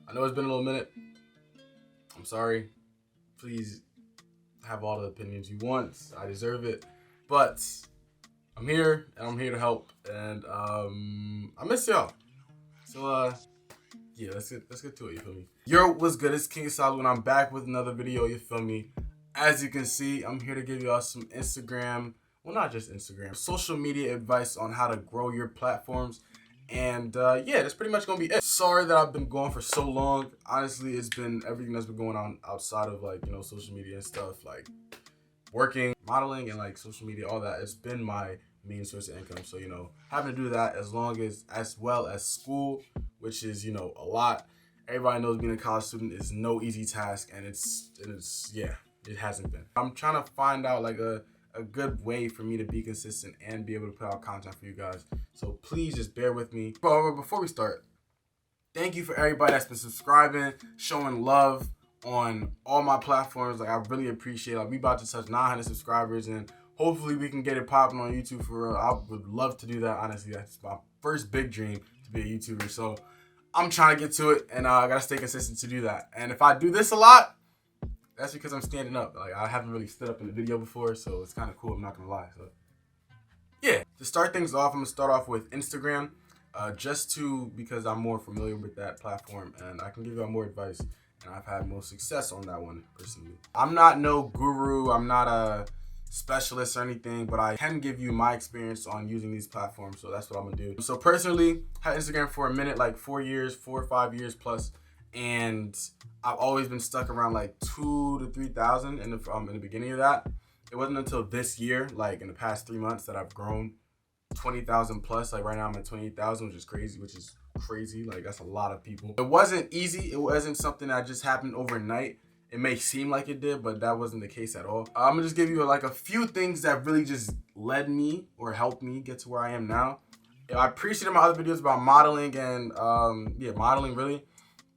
I know it's been a little minute. I'm sorry. Please have all the opinions you want. I deserve it. But I'm here and I'm here to help. And I miss y'all. So yeah, let's get to it, you feel me? Yo, what's good? It's King Asalu and I'm back with another video, you feel me? As you can see, I'm here to give y'all some Instagram, well, not just Instagram, social media advice on how to grow your platforms. And yeah, that's pretty much gonna be it. Sorry that I've been going for so long. Honestly, it's been everything that's been going on outside of like, social media and stuff, like working, modeling, and like social media, all that. It's been my main source of income. So, having to do that as well as school, which is, a lot. Everybody knows being a college student is no easy task, and it's yeah, it hasn't been. I'm trying to find out like a good way for me to be consistent and be able to put out content for you guys. So please just bear with me. But before we start, thank you for everybody that's been subscribing, showing love on all my platforms. Like, I really appreciate it. Like, we about to touch 900 subscribers, and hopefully we can get it popping on YouTube for real. I would love to do that, honestly. That's my first big dream, to be a YouTuber. So I'm trying to get to it, and I gotta stay consistent to do that. And if I do this a lot, that's because I'm standing up. Like, I haven't really stood up in the video before, so it's kind of cool, I'm not gonna lie. So yeah, to start things off, I'm gonna start off with Instagram, because I'm more familiar with that platform and I can give you more advice, and I've had more success on that one personally. I'm not no guru, I'm not a specialist or anything, but I can give you my experience on using these platforms, so that's what I'm gonna do. So personally, I had Instagram for a minute, like 4 or 5 years plus, and I've always been stuck around like 2,000 to 3,000 in the beginning of that. It wasn't until this year, like in the past 3 months, that I've grown 20,000 plus. Like right now I'm at 28,000, which is crazy. Like, that's a lot of people. It wasn't easy. It wasn't something that just happened overnight. It may seem like it did, but that wasn't the case at all. I'm gonna just give you like a few things that really just led me or helped me get to where I am now. I appreciate my other videos about modeling and modeling. Really,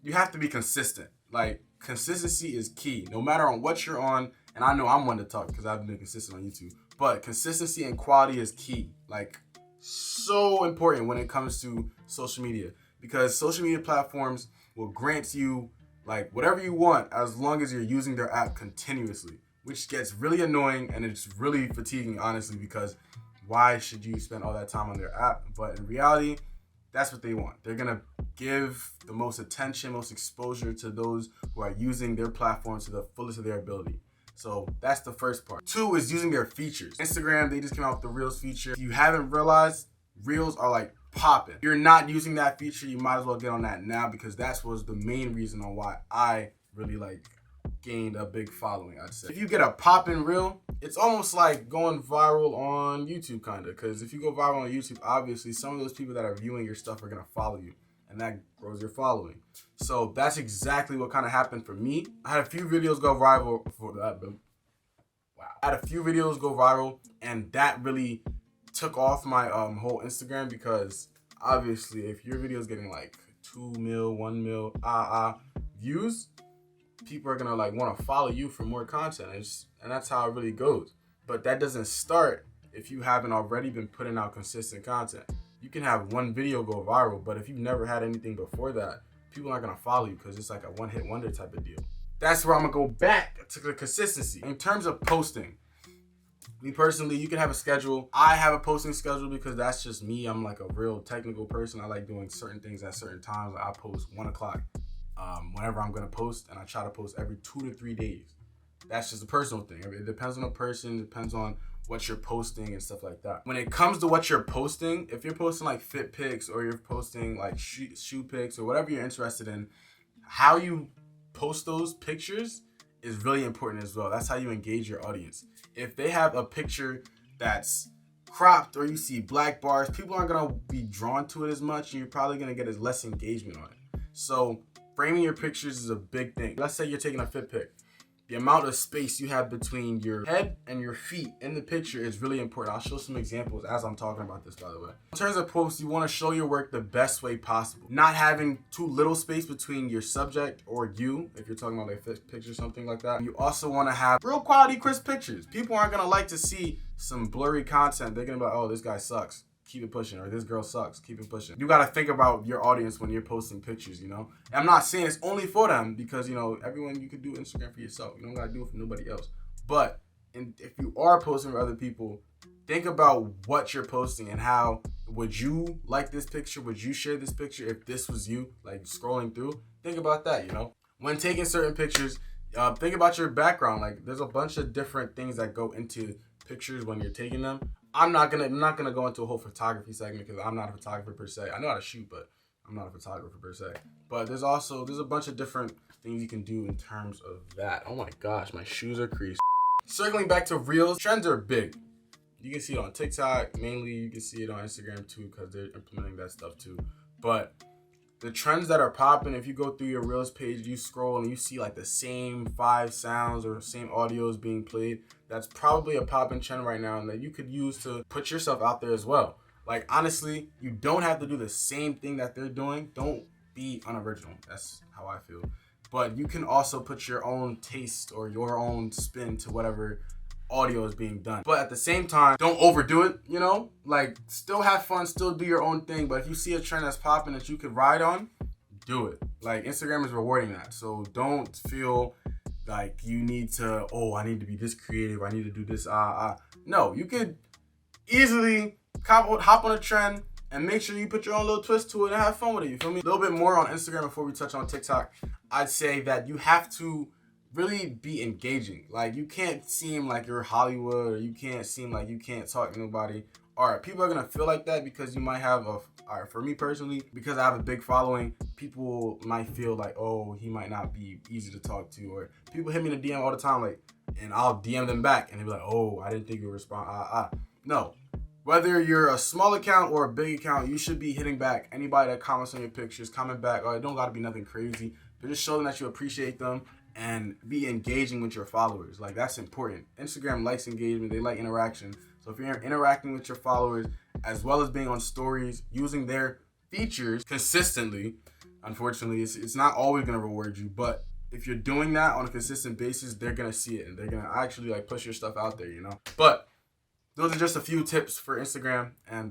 you have to be consistent. Like, consistency is key, no matter on what you're on. And I know I'm one to talk because I've been consistent on YouTube. But consistency and quality is key. Like, so important when it comes to social media, because social media platforms will grant you like whatever you want as long as you're using their app continuously, which gets really annoying and it's really fatiguing, honestly, because why should you spend all that time on their app? But in reality, that's what they want. They're gonna give the most attention, most exposure to those who are using their platform to the fullest of their ability. So that's the first part. 2 is using their features. Instagram, they just came out with the Reels feature. If you haven't realized, Reels are like popping. If you're not using that feature, you might as well get on that now, because that was the main reason on why I really like gained a big following, I'd say. If you get a popping Reel, it's almost like going viral on YouTube, kind of, because if you go viral on YouTube, obviously some of those people that are viewing your stuff are gonna follow you, and that grows your following. So that's exactly what kind of happened for me. I had a few videos go viral for that, but wow. I had a few videos go viral, and that really took off my whole Instagram, because obviously if your video is getting like 2 mil, 1 mil views, people are gonna like want to follow you for more content, and that's how it really goes. But that doesn't start if you haven't already been putting out consistent content. You can have one video go viral, but if you've never had anything before that, people aren't gonna follow you because it's like a one-hit wonder type of deal. That's where I'm gonna go back to the consistency. In terms of posting, me personally, you can have a schedule. I have a posting schedule because that's just me. I'm like a real technical person. I like doing certain things at certain times. Like, I post 1 o'clock whenever I'm gonna post, and I try to post every 2 to 3 days. That's just a personal thing. It depends on the person, it depends on what you're posting and stuff like that. When it comes to what you're posting, if you're posting like fit pics, or you're posting like shoe pics, or whatever you're interested in, how you post those pictures is really important as well. That's how you engage your audience. If they have a picture that's cropped, or you see black bars, people aren't gonna be drawn to it as much, and you're probably gonna get as less engagement on it. So framing your pictures is a big thing. Let's say you're taking a fit pic. The amount of space you have between your head and your feet in the picture is really important. I'll show some examples as I'm talking about this, by the way. In terms of posts, you want to show your work the best way possible. Not having too little space between your subject or you, if you're talking about like a picture, something like that. You also want to have real quality, crisp pictures. People aren't going to like to see some blurry content. They're going to be like, oh, this guy sucks. keep it pushing, or this girl sucks, keep it pushing. You gotta think about your audience when you're posting pictures, you know? And I'm not saying it's only for them, because, you know, everyone, you could do Instagram for yourself. You don't gotta do it for nobody else. But if you are posting for other people, think about what you're posting and how would you like this picture? Would you share this picture if this was you, like scrolling through? Think about that, you know? When taking certain pictures, think about your background. Like, there's a bunch of different things that go into pictures when you're taking them. I'm not gonna go into a whole photography segment because I'm not a photographer per se. I know how to shoot, but I'm not a photographer per se. But there's a bunch of different things you can do in terms of that. Oh my gosh, my shoes are creased. Circling back to Reels, trends are big. You can see it on TikTok, mainly you can see it on Instagram too, because they're implementing that stuff too. But the trends that are popping, if you go through your Reels page, you scroll and you see like the same 5 sounds or same audios being played, that's probably a popping trend right now and that you could use to put yourself out there as well. Like, honestly, you don't have to do the same thing that they're doing. Don't be unoriginal. That's how I feel. But you can also put your own taste or your own spin to whatever audio is being done. But at the same time, don't overdo it, you know? Like, still have fun, still do your own thing. But if you see a trend that's popping that you could ride on, do it. Like, Instagram is rewarding that. So don't feel like you need to, I need to be this creative, I need to do this, No, you could easily hop on a trend and make sure you put your own little twist to it and have fun with it, you feel me? A little bit more on Instagram before we touch on TikTok. I'd say that you have to really be engaging. Like, you can't seem like you're Hollywood, or you can't seem like you can't talk to nobody. All right, people are gonna feel like that because you might have for me personally, because I have a big following, people might feel like, oh, he might not be easy to talk to, or people hit me in the DM all the time, like, and I'll DM them back, and they'll be like, oh, I didn't think you would respond. No. Whether you're a small account or a big account, you should be hitting back. Anybody that comments on your pictures, comment back. It don't gotta be nothing crazy, but just show them that you appreciate them and be engaging with your followers. Like, that's important. Instagram likes engagement. They like interaction. So if you're interacting with your followers, as well as being on stories, using their features consistently, unfortunately, it's not always going to reward you. But if you're doing that on a consistent basis, they're going to see it. And they're going to actually, like, push your stuff out there, you know? But those are just a few tips for Instagram. And,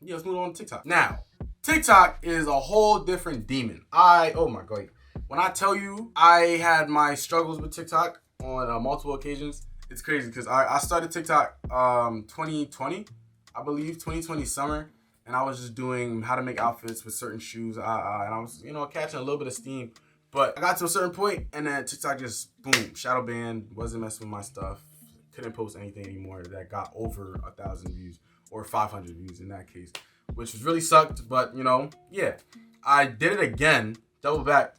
let's move on to TikTok. Now, TikTok is a whole different demon. Oh my God. When I tell you I had my struggles with TikTok on multiple occasions, it's crazy because I started TikTok 2020, I believe, 2020 summer, and I was just doing how to make outfits with certain shoes, and I was, catching a little bit of steam, but I got to a certain point, and then TikTok just, boom, shadow banned, wasn't messing with my stuff, couldn't post anything anymore that got over 1,000 views, or 500 views in that case, which was really sucked, but, I did it again, double back.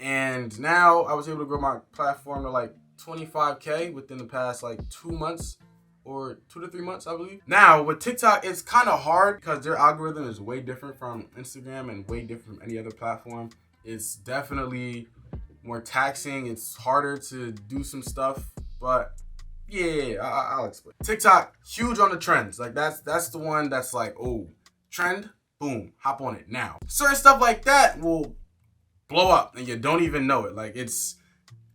And now I was able to grow my platform to like 25K within the past like 2 months or 2 to 3 months, I believe. Now with TikTok, it's kind of hard because their algorithm is way different from Instagram and way different from any other platform. It's definitely more taxing. It's harder to do some stuff, but I'll explain. TikTok, huge on the trends. Like that's the one that's like, oh, trend, boom, hop on it now. Certain stuff like that will blow up and you don't even know it. Like,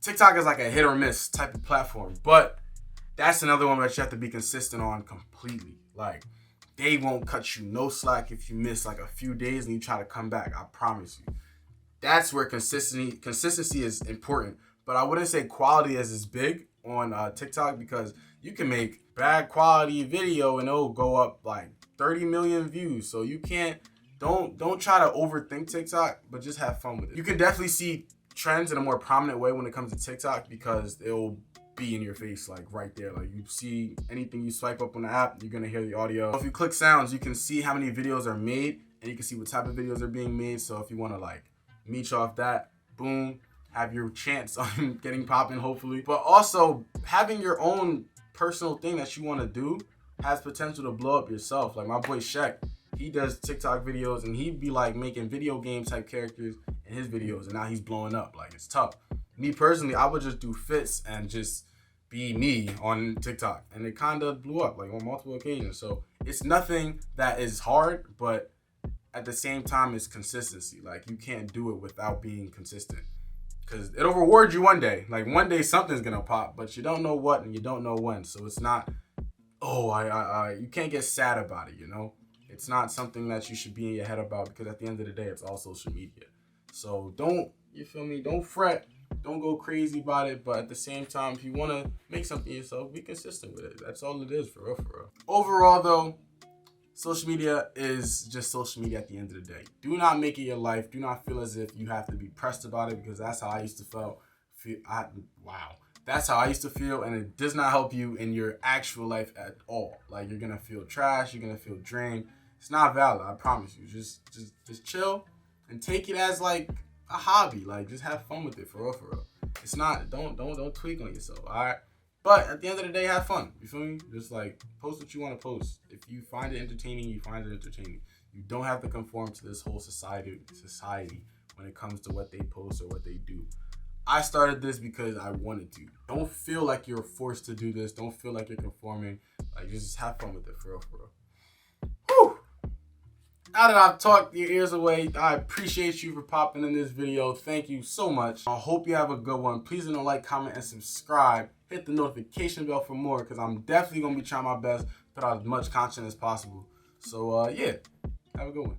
TikTok is like a hit or miss type of platform, but that's another one that you have to be consistent on completely. Like, they won't cut you no slack if you miss like a few days and you try to come back. I promise you. That's where consistency is important, but I wouldn't say quality is big on TikTok, because you can make bad quality video and it'll go up like 30 million views. So you can't. Don't try to overthink TikTok, but just have fun with it. You can definitely see trends in a more prominent way when it comes to TikTok because it'll be in your face, like right there. Like, you see anything you swipe up on the app, you're gonna hear the audio. If you click sounds, you can see how many videos are made and you can see what type of videos are being made. So if you wanna like meet off that, boom, have your chance on getting popping, hopefully. But also having your own personal thing that you wanna do has potential to blow up yourself. Like my boy Shaq, he does TikTok videos and he'd be like making video game type characters in his videos, and now he's blowing up. Like, it's tough. Me personally, I would just do fits and just be me on TikTok, and it kind of blew up like on multiple occasions. So it's nothing that is hard, but at the same time, it's consistency. Like, you can't do it without being consistent, because it'll reward you one day. Like, one day something's gonna pop, but you don't know what and you don't know when. So it's not, you can't get sad about it, you know? It's not something that you should be in your head about, because at the end of the day, it's all social media. So don't, you feel me? Don't fret. Don't go crazy about it. But at the same time, if you want to make something yourself, be consistent with it. That's all it is, for real, for real. Overall, though, social media is just social media at the end of the day. Do not make it your life. Do not feel as if you have to be pressed about it, because that's how I used to feel. That's how I used to feel, and it does not help you in your actual life at all. Like, you're gonna feel trash, you're gonna feel drained. It's not valid, I promise you. Just chill and take it as like a hobby. Like, just have fun with it, for real, for real. It's not, don't tweak on yourself, alright? But at the end of the day, have fun. You feel me? Just like post what you want to post. If you find it entertaining, you find it entertaining. You don't have to conform to this whole society when it comes to what they post or what they do. I started this because I wanted to. Don't feel like you're forced to do this. Don't feel like you're conforming. Like, just have fun with it, for real, for real. Whew. Now that I've talked your ears away, I appreciate you for popping in this video. Thank you so much. I hope you have a good one. Please don't like, comment, and subscribe. Hit the notification bell for more, because I'm definitely going to be trying my best to put out as much content as possible. So, yeah, have a good one.